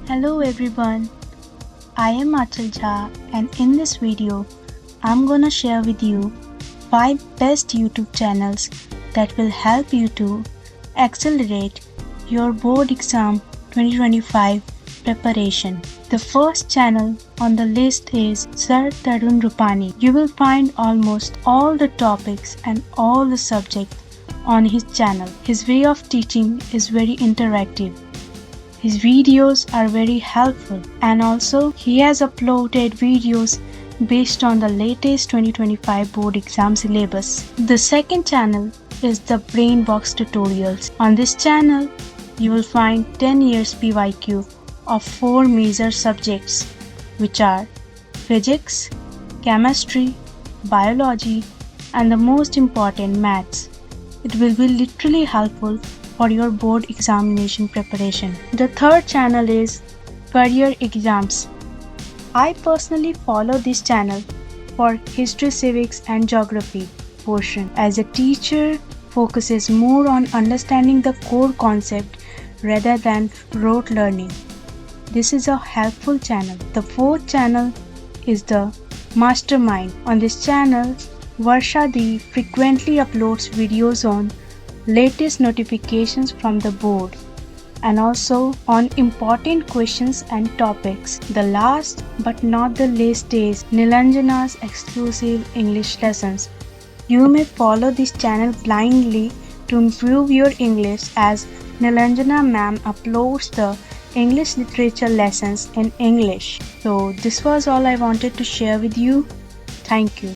Hello everyone, I am Achal Jha and in this video I'm gonna share with you 5 best YouTube channels that will help you to accelerate your board exam 2025 preparation. The first channel on the list is Sir Tarun Rupani. You will find almost all the topics and all the subjects on his channel. His way of teaching is very interactive. His videos are very helpful and also he has uploaded videos based on the latest 2025 board exam syllabus. The second channel is the Brain Box Tutorials. On this channel, you will find 10 years PYQ of 4 major subjects which are physics, chemistry, biology and the most important maths. It will be literally helpful for your board examination preparation. The third channel is Career Exams. I personally follow this channel for history, civics and geography portion as a teacher focuses more on understanding the core concept rather than rote learning. This is a helpful channel. The fourth channel is the Mastermind. On this channel, Varsha Di frequently uploads videos on latest notifications from the board and also on important questions and topics. The last but not the least is Nilanjana's exclusive English lessons. You may follow this channel blindly to improve your English as Nilanjana ma'am uploads the English literature lessons in English. So this was all I wanted to share with you. Thank you.